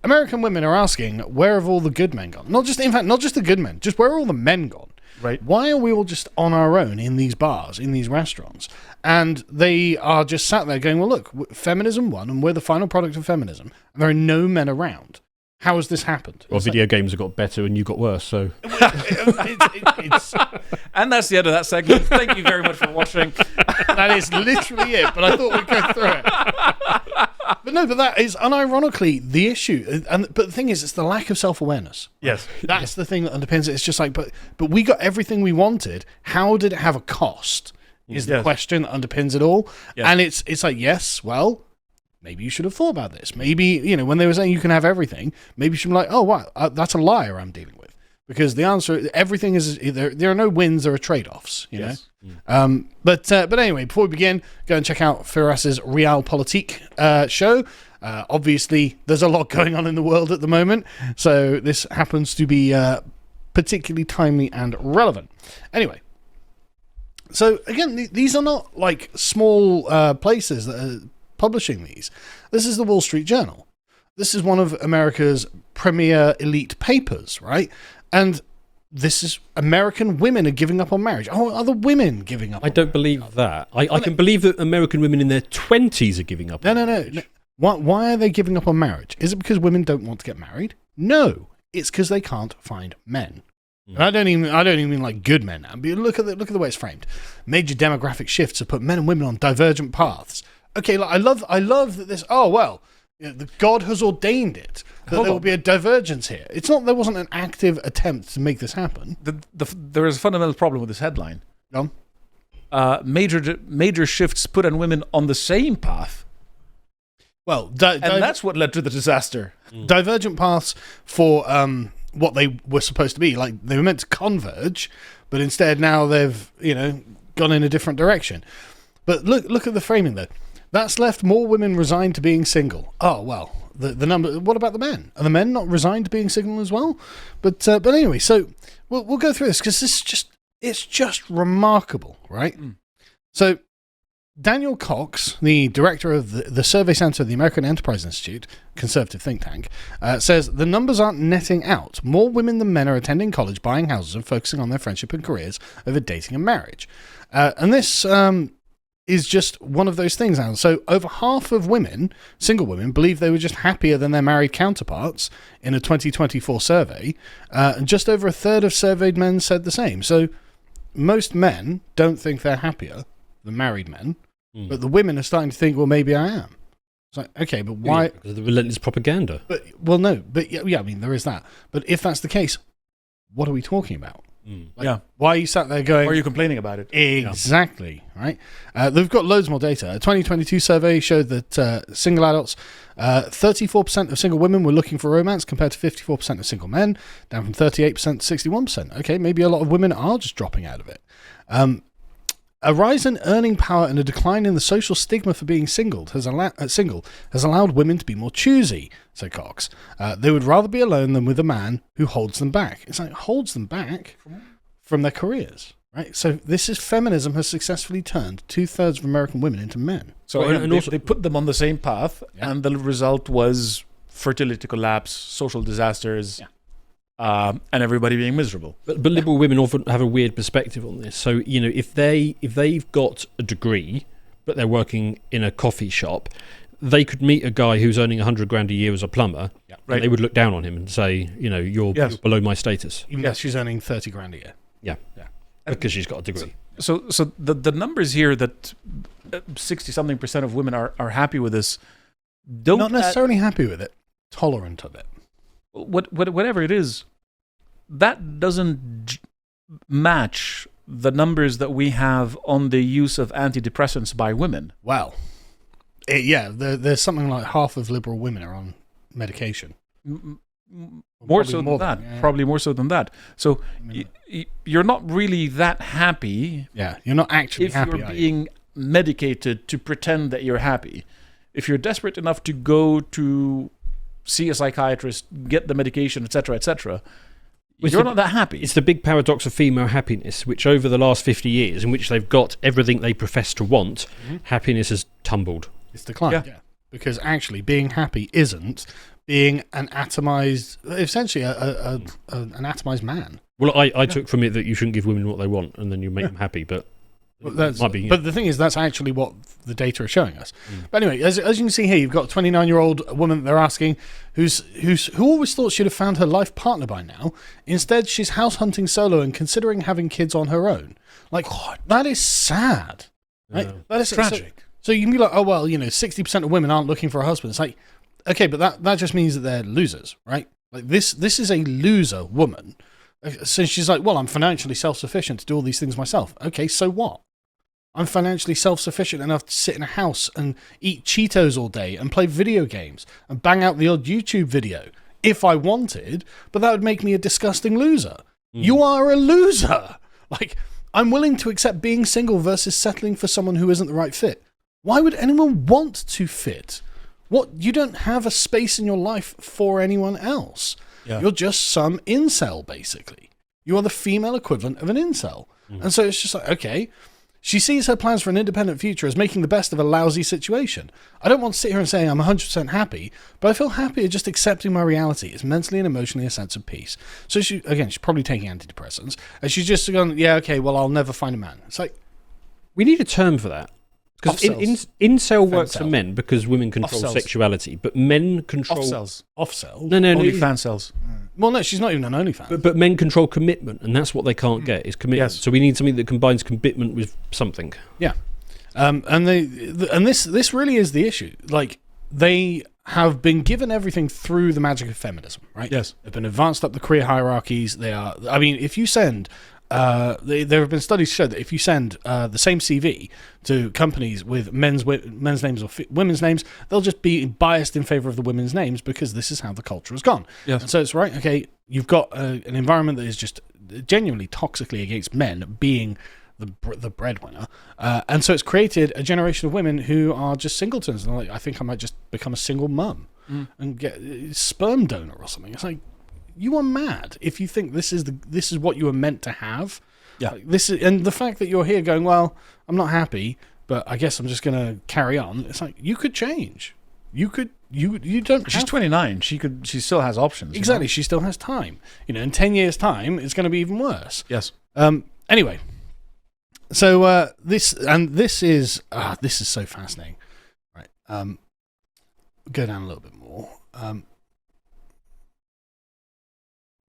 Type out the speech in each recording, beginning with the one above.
American women are asking, where have all the good men gone? Not just the good men, just where are all the men gone? Right. Why are we all just on our own in these bars, in these restaurants? And they are just sat there going, well, look, feminism won, and we're the final product of feminism. And there are no men around. How has this happened? Well, video games have got better and you got worse, so... it's And that's the end of that segment. Thank you very much for watching. that is literally it, but I thought we'd go through it. But that is unironically the issue. But the thing is, it's the lack of self-awareness. Yes. That's the thing that underpins it. It's just like, but we got everything we wanted. How did it have a cost? Is the question that underpins it all. Yes. And it's like, yes, well, maybe you should have thought about this. Maybe, when they were saying you can have everything, maybe you should be like, oh, wow, that's a liar I'm dealing with. Because the answer, everything is, there are no wins, there are trade-offs, you know? But anyway, before we begin, go and check out Firas's Realpolitik show. Obviously, there's a lot going on in the world at the moment, so this happens to be particularly timely and relevant. Anyway, so again, these are not like small places that are publishing these. This is the Wall Street Journal. This is one of America's premier elite papers, right? And this is American women are giving up on marriage. Oh, other women giving up. I don't believe that. I can believe that American women in their 20s are giving up on marriage. No. Why are they giving up on marriage? Is it because women don't want to get married? No, it's because they can't find men. And I don't even mean like good men. Look at the way it's framed. Major demographic shifts have put men and women on divergent paths. Okay, like, I love that this. Oh well, the God has ordained it that there will be a divergence here. It's not there wasn't an active attempt to make this happen. There is a fundamental problem with this headline. No. Major shifts put on women on the same path. Well, and that's what led to the disaster. Divergent paths for what they were supposed to be. Like they were meant to converge, but instead now they've gone in a different direction. But look at the framing though. That's left more women resigned to being single. Oh well, the number. What about the men? Are the men not resigned to being single as well? But anyway, so we'll go through this because it's just remarkable, right? So Daniel Cox, the director of the Survey Center of the American Enterprise Institute, conservative think tank, says the numbers aren't netting out. More women than men are attending college, buying houses, and focusing on their friendship and careers over dating and marriage. And this is just one of those things now. So over half of women, single women, believe they were just happier than their married counterparts in a 2024 survey. And just over a third of surveyed men said the same. So most men don't think they're happier than married men. But the women are starting to think, well, maybe I am. It's like, okay, but why? Yeah, because of the relentless propaganda. But yeah, I mean, there is that. But if that's the case, what are we talking about? Why are you sat there going... Why are you complaining about it? Exactly, right? They've got loads more data. A 2022 survey showed that single adults, 34% of single women were looking for romance compared to 54% of single men, down from 38% to 61%. Okay, maybe a lot of women are just dropping out of it. A rise in earning power and a decline in the social stigma for being single has allowed women to be more choosy, said Cox. They would rather be alone than with a man who holds them back. It's like, holds them back from their careers, right? So this is feminism has successfully turned 2/3 of American women into men. So they put them on the same path, and the result was fertility collapse, social disasters, and everybody being miserable. But liberal women often have a weird perspective on this. So, if they've got a degree, but they're working in a coffee shop, they could meet a guy who's earning $100,000 a year as a plumber, and they would look down on him and say, you're below my status. Even though she's earning $30,000 a year. Yeah. Because she's got a degree. So the numbers here that 60-something% of women are happy with this don't... Not necessarily happy with it, tolerant of it. Whatever it is, that doesn't match the numbers that we have on the use of antidepressants by women. Well, there's something like half of liberal women are on medication. More so than that. Yeah. Probably more so than that. So you're not really that happy. Yeah, you're not actually happy. If you're being medicated to pretend that you're happy. If you're desperate enough to go to see a psychiatrist, get the medication, etc., you're not that happy. It's the big paradox of female happiness, which over the last 50 years, in which they've got everything they profess to want, happiness has tumbled. It's declined, yeah. Because actually being happy isn't being an atomized, essentially an atomized man. Well, I took from it that you shouldn't give women what they want, and then you make them happy. But might be, but the thing is, that's actually what the data is showing us. But anyway, as you can see here, you've got a 29-year-old woman that they're asking who always thought she'd have found her life partner by now. Instead, she's house hunting solo and considering having kids on her own. Like, that is sad. Right? Yeah. That is tragic. So you can be like, oh, well, 60% of women aren't looking for a husband. It's like, okay, but that just means that they're losers, right? Like this is a loser woman. So she's like, well, I'm financially self-sufficient to do all these things myself. Okay, so what? I'm financially self-sufficient enough to sit in a house and eat Cheetos all day and play video games and bang out the odd YouTube video if I wanted, but that would make me a disgusting loser. You are a loser. Like, I'm willing to accept being single versus settling for someone who isn't the right fit. Why would anyone want to fit? What? You don't have a space in your life for anyone else. Yeah. You're just some incel, basically. You are the female equivalent of an incel. And so it's just like, okay, she sees her plans for an independent future as making the best of a lousy situation. I don't want to sit here and say I'm 100% happy, but I feel happier just accepting my reality. It's mentally and emotionally a sense of peace. So she's probably taking antidepressants. And she's just going, yeah, okay, well, I'll never find a man. It's like, we need a term for that. Because incel works for men because women control sexuality, but men control... Off-cells? No. Only fan cells. Well, no, she's not even an OnlyFans. But men control commitment, and that's what they can't get, is commitment. Yes. So we need something that combines commitment with something. Yeah. And this really is the issue. Like, they have been given everything through the magic of feminism, right? Yes. They've been advanced up the career hierarchies. They are... I mean, if you send... there have been studies to show that if you send the same CV to companies with men's names or women's names, they'll just be biased in favor of the women's names because this is how the culture has gone. Yes. And so it's right, okay, you've got an environment that is just genuinely toxically against men being the breadwinner. And so it's created a generation of women who are just singletons. And like, I think I might just become a single mum and get a sperm donor or something. It's like, you are mad if you think this is what you were meant to have. Yeah. And the fact that you're here going, well, I'm not happy, but I guess I'm just going to carry on. It's like, you could change. You don't. She's 29. She still has options. Exactly. She still has time. In 10 years' time, it's going to be even worse. Yes. Anyway, so this is so fascinating. Right. Go down a little bit more.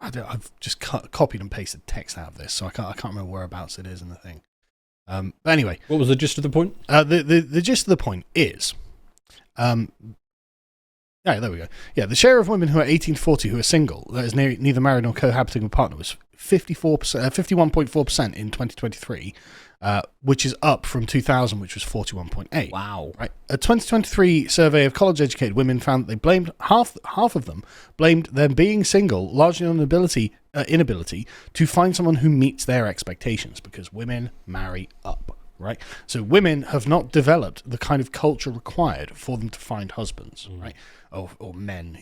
I've just copied and pasted text out of this, so I can't remember whereabouts it is in the thing. But anyway, what was the gist of the point? The gist of the point is, yeah, there we go. Yeah, the share of women who are 18 to 40 who are single, that is neither married nor cohabiting with a partner, was 51.4% in 2023, which is up from 2000, which was 41.8. Wow! Right. A 2023 survey of college-educated women found that they blamed half of them blamed them being single largely on inability to find someone who meets their expectations because women marry up. Right, so women have not developed the kind of culture required for them to find husbands, right? Or men,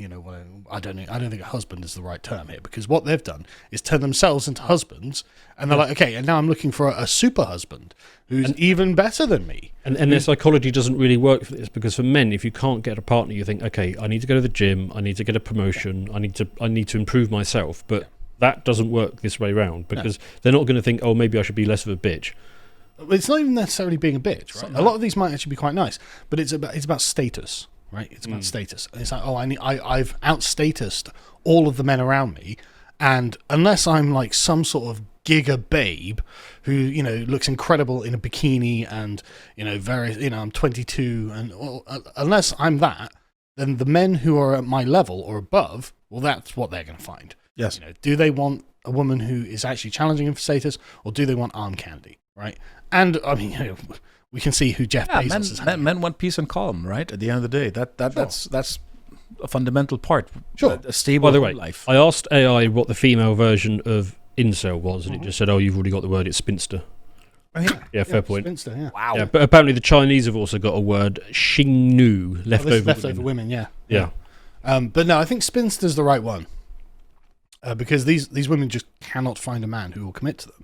I don't think a husband is the right term here because what they've done is turn themselves into husbands, and they're like, okay, and now I'm looking for a super husband who's even better than me. And their psychology doesn't really work for this because for men, if you can't get a partner, you think, okay, I need to go to the gym, I need to get a promotion, I need to improve myself, but that doesn't work this way around because they're not going to think, oh, maybe I should be less of a bitch. It's not even necessarily being a bitch, right? A lot of these might actually be quite nice, but it's about status, right? It's about status. It's like, oh, I've outstatused all of the men around me, and unless I'm like some sort of giga babe who looks incredible in a bikini and I'm 22 and unless I'm that, then the men who are at my level or above, well, that's what they're going to find. Yes. Do they want a woman who is actually challenging them for status, or do they want arm candy? Right, and I mean, we can see who Jeff Bezos is. Men want peace and calm, right? At the end of the day, that's a fundamental part. Sure, a stable life. I asked AI what the female version of incel was, and it just said, "Oh, you've already got the word. It's spinster." Oh, yeah, fair point. Spinster, yeah. Wow. Yeah, but apparently the Chinese have also got a word, xingnu, leftover women. Yeah. But no, I think spinster's the right one. Because these women just cannot find a man who will commit to them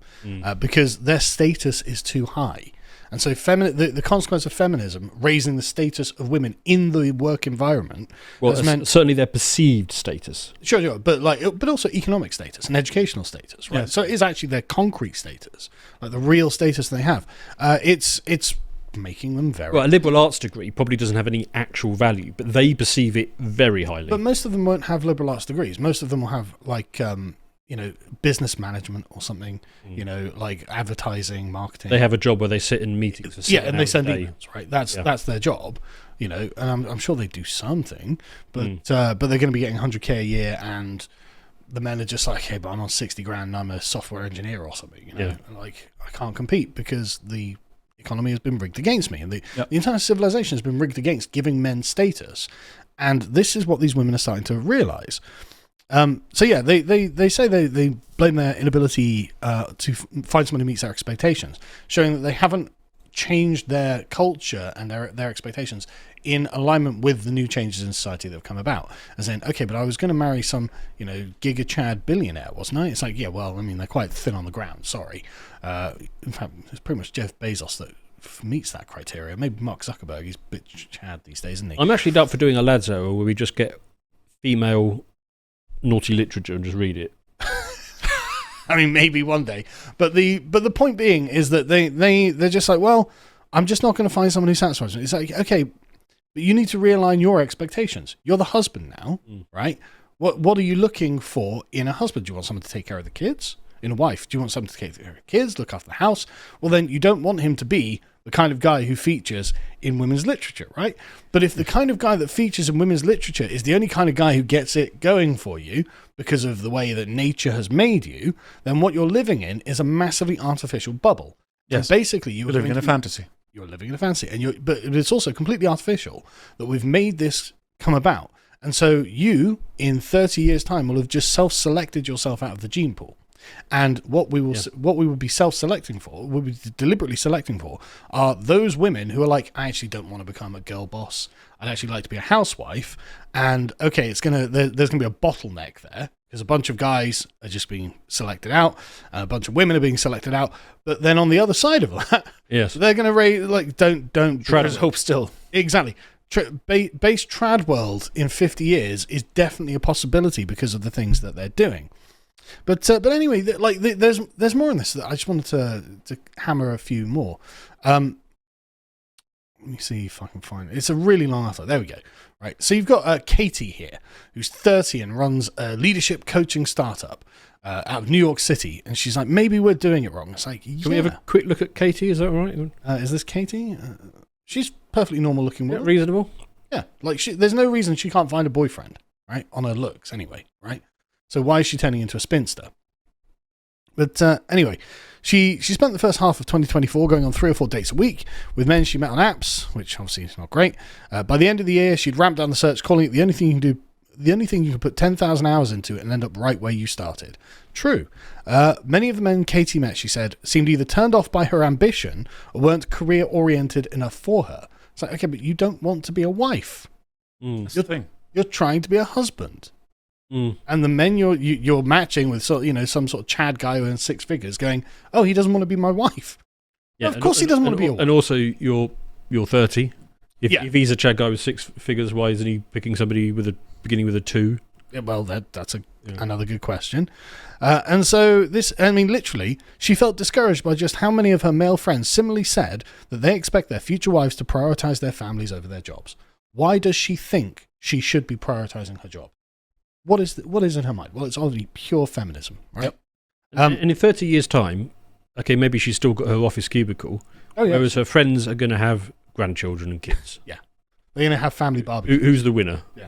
because their status is too high. And so the consequence of feminism, raising the status of women in the work environment, Well, has meant certainly their perceived status. sure, but also economic status and educational status, right? Yeah. So it is actually their concrete status, like the real status they have. It's making them very. Well, a liberal arts degree probably doesn't have any actual value, but they perceive it very highly. But most of them won't have liberal arts degrees. Most of them will have like business management or something. Like advertising, marketing. They have a job where they sit in meetings for 7 and they hours a send day. emails, right? That's their job, and I'm sure they do something, but they're going to be getting 100K a year, and the men are just like, hey, but I'm on 60 grand and I'm a software engineer or something, like I can't compete because the economy has been rigged against me, and the entire civilization has been rigged against giving men status, and this is what these women are starting to realize. So yeah, they say they blame their inability to find someone who meets their expectations, showing that they haven't changed their culture and their expectations in alignment with the new changes in society that have come about. As in, okay, but I was going to marry some, Giga Chad billionaire, wasn't I? It's like, yeah, well, I mean, they're quite thin on the ground, sorry. In fact, it's pretty much Jeff Bezos that meets that criteria. Maybe Mark Zuckerberg, he's a bit Chad these days, isn't he? I'm actually up for doing a Lads Hour where we just get female naughty literature and just read it. I mean, maybe one day. But the point being is that they're just like, well, I'm just not going to find someone who satisfies me. It's like, okay, but you need to realign your expectations. You're the husband now, right? What are you looking for in a husband? Do you want someone to take care of the kids? In a wife, do you want someone to take care of the kids, look after the house? Well, then you don't want him to be the kind of guy who features in women's literature, right? But if the kind of guy that features in women's literature is the only kind of guy who gets it going for you because of the way that nature has made you, then what you're living in is a massively artificial bubble. Yes. And basically, You're living in a fantasy. You're living in a fantasy, but it's also completely artificial that we've made this come about. And so you, in 30 years' time, will have just self-selected yourself out of the gene pool. And what we will be self-selecting for, we'll be deliberately selecting for, are those women who are like, I actually don't want to become a girl boss. I'd actually like to be a housewife. And okay, there's gonna be a bottleneck there because a bunch of guys are just being selected out, and a bunch of women are being selected out. But then on the other side of that, yes, they're gonna raise like don't There's hope still. Exactly. Base trad world in 50 years is definitely a possibility because of the things that they're doing. But anyway, there's more in this. I just wanted to hammer a few more. Let me see if I can find it. It's a really long article. There we go. Right. So you've got Katie here, who's 30 and runs a leadership coaching startup out of New York City, and she's like, maybe we're doing it wrong. It's like, Can we have a quick look at Katie? Is that all right? Is this Katie? She's perfectly normal looking woman. Reasonable. Yeah. Like there's no reason she can't find a boyfriend, right? On her looks, anyway, right? So why is she turning into a spinster? But anyway, she spent the first half of 2024 going on 3 or 4 dates a week with men she met on apps, which obviously is not great. By the end of the year, she'd ramped down the search, calling it the only thing you can put 10,000 hours into and end up right where you started. True. Many of the men Katie met, she said, seemed either turned off by her ambition or weren't career-oriented enough for her. It's like, okay, but you don't want to be a wife. That's the thing. You're trying to be a husband. Mm. And the men you're matching with some sort of Chad guy who earns 6 figures going, oh, he doesn't want to be my wife. Yeah, well, of course he doesn't want to be a wife. And also, you're 30. If he's a Chad guy with 6 figures, why isn't he picking somebody beginning with a 2? Yeah, well, that's another good question. And so literally, she felt discouraged by just how many of her male friends similarly said that they expect their future wives to prioritize their families over their jobs. Why does she think she should be prioritizing her job? What is in her mind? Well, it's obviously pure feminism, right? Yep. And in 30 years' time, okay, maybe she's still got her office cubicle, whereas her friends are going to have grandchildren and kids. Yeah. They're going to have family barbecues. Who's the winner? Yeah.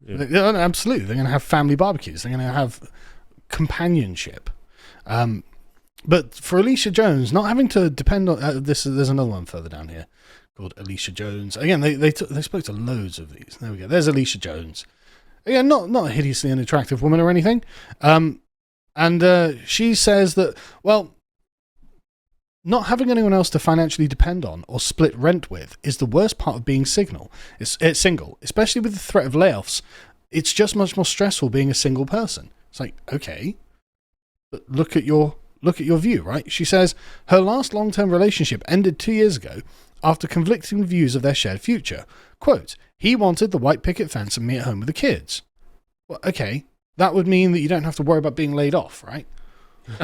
Absolutely. They're going to have family barbecues. They're going to have companionship. But for Alicia Jones, not having to depend on this, there's another one further down here called Alicia Jones. Again, they spoke to loads of these. There we go. There's Alicia Jones. Again, not a hideously unattractive woman or anything. And she says that, well, not having anyone else to financially depend on or split rent with is the worst part of being single. It's single, especially with the threat of layoffs. It's just much more stressful being a single person. It's like, okay, but look at your look at your view, right? She says her last long-term relationship ended 2 years ago after conflicting views of their shared future. Quote, he wanted the white picket fence and me at home with the kids. Well, okay, that would mean that you don't have to worry about being laid off, right?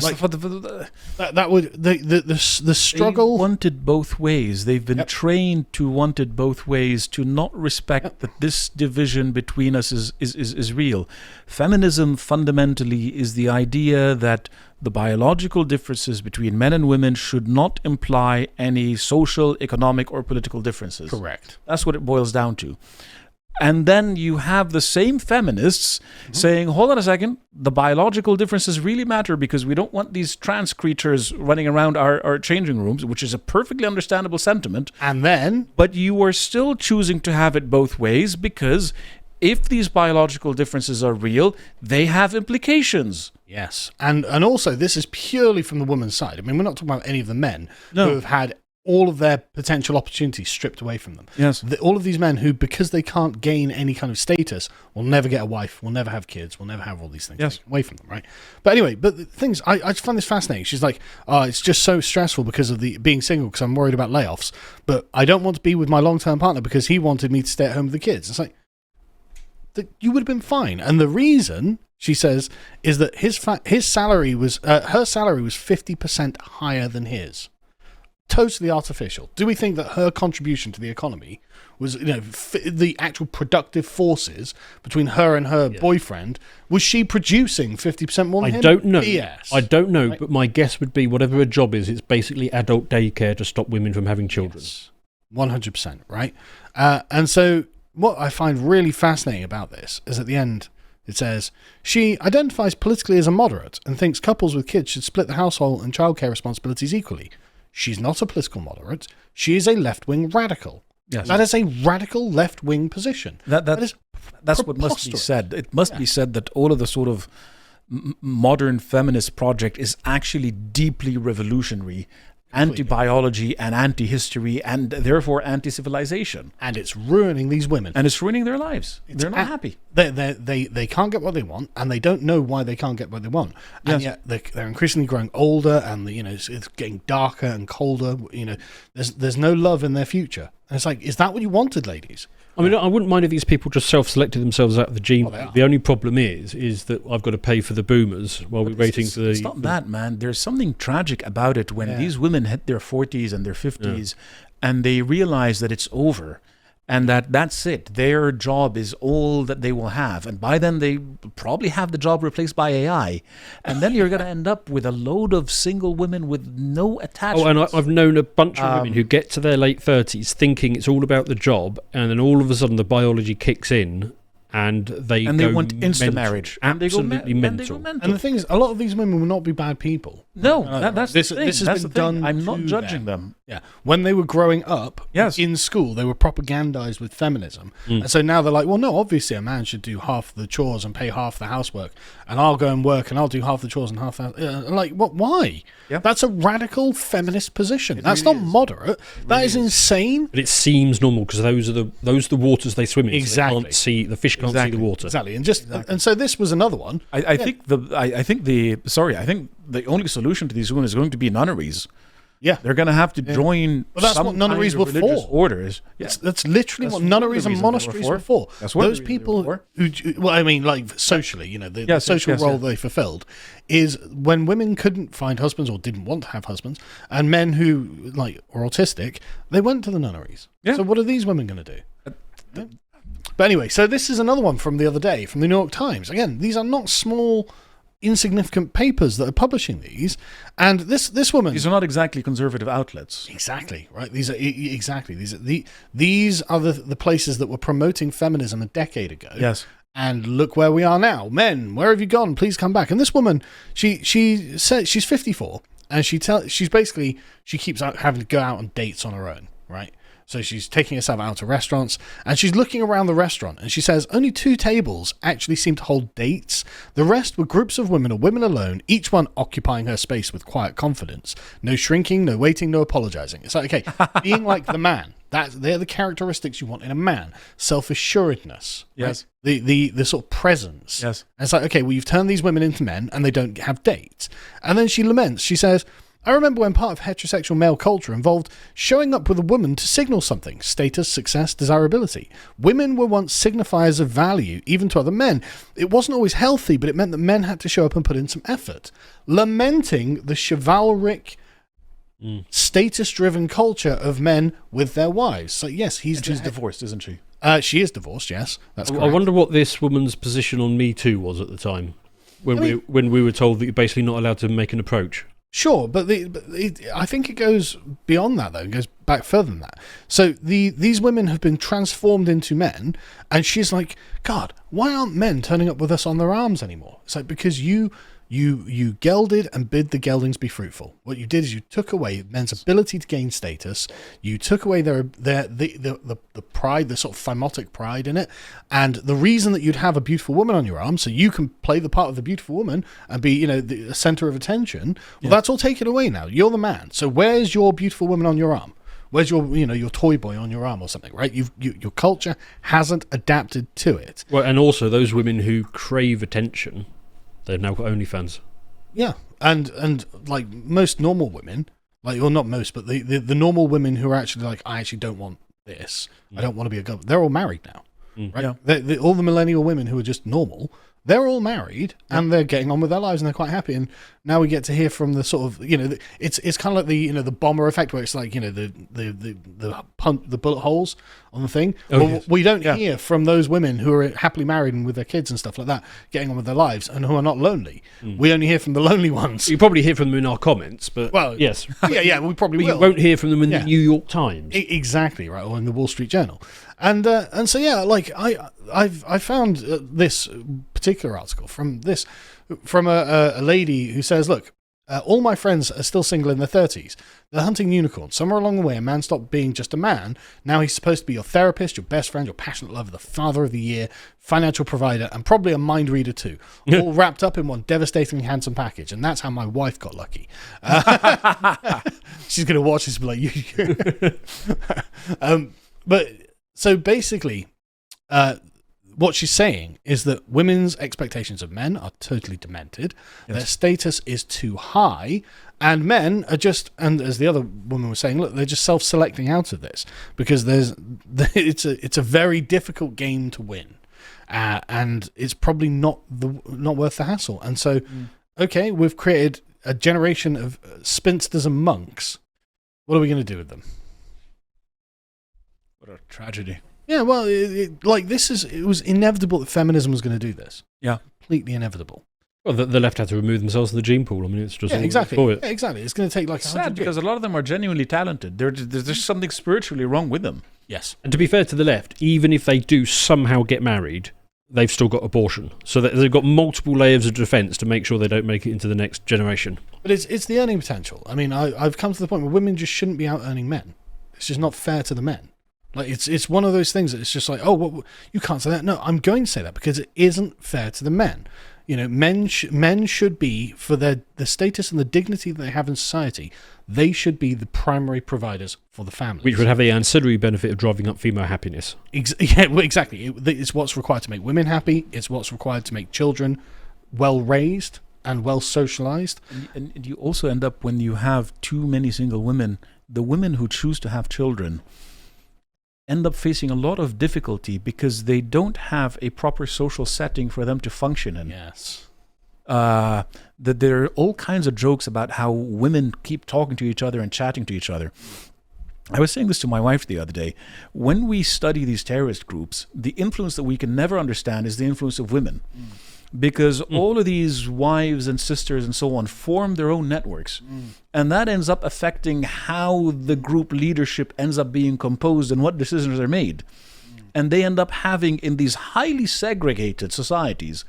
Like, that would the struggle. They want it both ways. They've been trained to want it both ways, to not respect that this division between us is real. Feminism fundamentally is the idea that the biological differences between men and women should not imply any social, economic, or political differences. Correct. That's what it boils down to. And then you have the same feminists saying, hold on a second, the biological differences really matter because we don't want these trans creatures running around our changing rooms, which is a perfectly understandable sentiment. And then... But you are still choosing to have it both ways because if these biological differences are real, they have implications. Yes. And also, this is purely from the woman's side. I mean, we're not talking about any of the men who have had all of their potential opportunities stripped away from them. Yes. All of these men who, because they can't gain any kind of status, will never get a wife, will never have kids, will never have all these things taken away from them, right? But anyway, but the things, I just find this fascinating. She's like, oh, it's just so stressful because of the being single because I'm worried about layoffs, but I don't want to be with my long-term partner because he wanted me to stay at home with the kids. It's like, you would have been fine. And the reason, she says, is that his salary was, her salary was 50% higher than his. Totally artificial. Do we think that her contribution to the economy was, the actual productive forces between her and her boyfriend, was she producing 50% more than him? I don't know. Yes. I don't know, right? But my guess would be whatever her job is, it's basically adult daycare to stop women from having children. Yes. 100%, right? And so what I find really fascinating about this is at the end, it says, she identifies politically as a moderate and thinks couples with kids should split the household and childcare responsibilities equally. She's not a political moderate. She is a left-wing radical. Yes. That is a radical left-wing position. That's what must be said. It must be said that all of the sort of modern feminist project is actually deeply revolutionary, anti-biology and anti-history, and therefore anti-civilization. And it's ruining these women. And it's ruining their lives. They're not happy. They can't get what they want, and they don't know why they can't get what they want. And yet they're increasingly growing older, and it's getting darker and colder. There's no love in their future. And it's like, is that what you wanted, ladies? I mean, I wouldn't mind if these people just self-selected themselves out of the gene. The only problem is that I've got to pay for the boomers while we're waiting for the... It's not that, man. There's something tragic about it when these women hit their 40s and their 50s and they realize that it's over and that's it. Their job is all that they will have. And by then, they probably have the job replaced by AI. And then you're going to end up with a load of single women with no attachments. Oh, and I've known a bunch of women who get to their late 30s thinking it's all about the job, and then all of a sudden the biology kicks in, and they want instant marriage. Absolutely mental. And the thing is, a lot of these women will not be bad people. No, that's this the thing. has That's been the thing. done. I'm not to judging them. Yeah, when they were growing up in school, they were propagandized with feminism, and so now they're like, well, no, obviously a man should do half the chores and pay half the housework, and I'll go and work and I'll do half the chores and half the like what? Why? Yeah. That's a radical feminist position. That's really not moderate. That is insane. But it seems normal because those are the waters they swim in. Exactly. So they can't see the fish can't see the water. Exactly, and so this was another one. I think the only solution to these women is going to be nunneries. Yeah, they're going to have to join. Well, that's what nunneries were for. Orders. Yeah. That's literally what nunneries and monasteries were for. That's what those people who, well, I mean, like socially, the social role they fulfilled is when women couldn't find husbands or didn't want to have husbands, and men who were autistic, they went to the nunneries. Yeah. So what are these women going to do? But anyway, so this is another one from the other day from the New York Times. Again, these are not small, insignificant papers that are publishing these, and this woman. These are not exactly conservative outlets. Exactly right. These are these are the places that were promoting feminism a decade ago. Yes. And look where we are now. Men, where have you gone? Please come back. And this woman, she said she's 54, and she keeps having to go out on dates on her own, right? So she's taking herself out to restaurants, and she's looking around the restaurant, and she says only 2 tables actually seem to hold dates. The rest were groups of women or women alone, each one occupying her space with quiet confidence. No shrinking, no waiting, no apologizing. It's like, okay, being like the man. They're the characteristics you want in a man. Self-assuredness. Yes. Right? The sort of presence. Yes. And it's like, okay, well, you've turned these women into men and they don't have dates. And then she laments. She says, I remember when part of heterosexual male culture involved showing up with a woman to signal something: status, success, desirability. Women were once signifiers of value, even to other men. It wasn't always healthy, but it meant that men had to show up and put in some effort. Lamenting the chivalric, status-driven culture of men with their wives. So yes, she's divorced, isn't she? She is divorced, yes. That's correct. I wonder what this woman's position on Me Too was at the time, when we were told that you're basically not allowed to make an approach. Sure, but I think it goes beyond that, though. It goes back further than that. So these women have been transformed into men, and she's like, God, why aren't men turning up with us on their arms anymore? It's like, because you gelded and bid the geldings be fruitful. What you did is you took away men's ability to gain status. You took away the pride, the sort of phimotic pride in it. And the reason that you'd have a beautiful woman on your arm, so you can play the part of the beautiful woman and be, the center of attention. Well, that's all taken away now. You're the man. So where's your beautiful woman on your arm? Where's your, your toy boy on your arm or something, right? Your culture hasn't adapted to it. Well, and also those women who crave attention, they've now got OnlyFans. Yeah, and like most normal women, or not most, but the normal women who are actually like, I actually don't want this. I don't want to be a girl. They're all married now, right? Yeah. All the millennial women who are just normal, they're all married and they're getting on with their lives and they're quite happy. And now we get to hear from the sort of, it's kind of like the the bomber effect where it's like the bullet holes on the thing. We don't hear from those women who are happily married and with their kids and stuff like that, getting on with their lives and who are not lonely. We only hear from the lonely ones. You probably hear from them in our comments, but yes, we probably will. You won't hear from them in the New York Times, exactly, right, or in the Wall Street Journal. And so like I found this particular article from a lady who says, look, all my friends are still single in their 30s. They're hunting unicorns. Somewhere along the way, a man stopped being just a man. Now he's supposed to be your therapist, your best friend, your passionate lover, the father of the year, financial provider, and probably a mind reader too. All wrapped up in one devastatingly handsome package. And that's how my wife got lucky. She's going to watch this and be like, but so basically, what she's saying is that women's expectations of men are totally demented. Yes. Their status is too high, and men are just, and as the other woman was saying, look, they're just self-selecting out of this because it's a very difficult game to win, and it's probably not worth the hassle. And so, okay, we've created a generation of spinsters and monks. What are we going to do with them? What a tragedy. Yeah, well, it was inevitable that feminism was going to do this. Yeah. Completely inevitable. Well, the left had to remove themselves from the gene pool. I mean, it's just exactly. For it. Yeah, exactly. It's going to take like sad because a lot of them are genuinely talented. There's something spiritually wrong with them. Yes. And to be fair to the left, even if they do somehow get married, they've still got abortion. So they've got multiple layers of defence to make sure they don't make it into the next generation. But it's the earning potential. I mean, I've come to the point where women just shouldn't be out earning men. It's just not fair to the men. Like it's one of those things that it's just like, you can't say that. No, I'm going to say that because it isn't fair to the men. Men should be, for the status and the dignity that they have in society, they should be the primary providers for the family. Which would have the ancillary benefit of driving up female happiness. Exactly. It's what's required to make women happy. It's what's required to make children well raised and well socialized. And you also end up, when you have too many single women, the women who choose to have children end up facing a lot of difficulty because they don't have a proper social setting for them to function in. Yes. That there are all kinds of jokes about how women keep talking to each other and chatting to each other. I was saying this to my wife the other day. When we study these terrorist groups, the influence that we can never understand is the influence of women. Because all of these wives and sisters and so on form their own networks. And that ends up affecting how the group leadership ends up being composed and what decisions are made. And they end up having, in these highly segregated societies,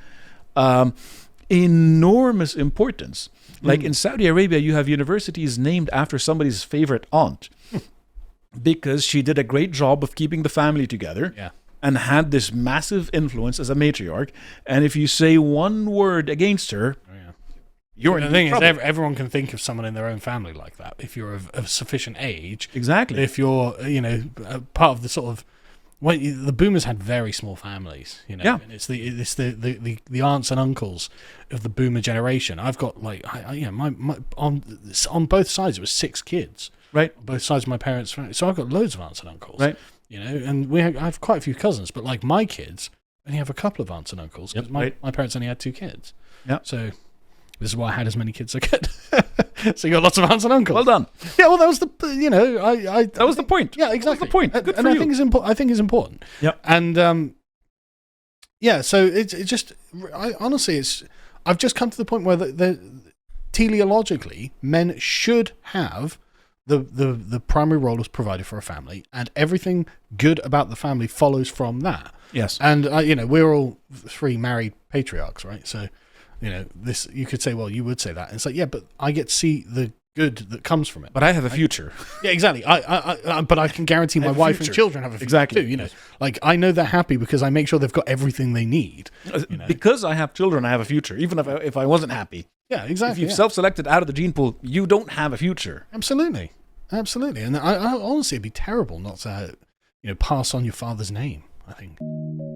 enormous importance. Like in Saudi Arabia, you have universities named after somebody's favorite aunt because she did a great job of keeping the family together. Yeah. And had this massive influence as a matriarch. And if you say one word against her, you're The in thing is, trouble. everyone can think of someone in their own family like that if you're of sufficient age. Exactly. If you're, part of the sort of, the boomers had very small families, Yeah. And it's the aunts and uncles of the boomer generation. I've got my on both sides it was 6 kids, Right. on both sides of my parents' family. So I've got loads of aunts and uncles, Right. And I have quite a few cousins, but like my kids only have a couple of aunts and uncles because my parents only had 2 kids. Yeah. So this is why I had as many kids as I could. So you got lots of aunts and uncles. Well done. Yeah, well, that was the That was the point. Yeah, exactly. That was the point. Good and for I you. think it's important. Yeah. And so it just honestly, I've just come to the point where the teleologically men should have the primary role as provider for a family, and everything good about the family follows from that. Yes. And we're all 3 married patriarchs, right? So this, you could say, well, you would say that, and it's like, yeah, but I get to see the good that comes from it. But I have a future. Yeah, exactly. But I can guarantee my have a wife future. and children have a future Exactly. too. Like I know they're happy because I make sure they've got everything they need. Because I have children, I have a future. Even if I wasn't happy. Yeah, exactly. If you've yeah. self-selected out of the gene pool, you don't have a future. Absolutely. And I honestly, it'd be terrible not to, pass on your father's name, I think.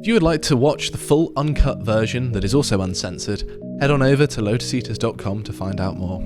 If you would like to watch the full uncut version that is also uncensored, head on over to lotuseaters.com to find out more.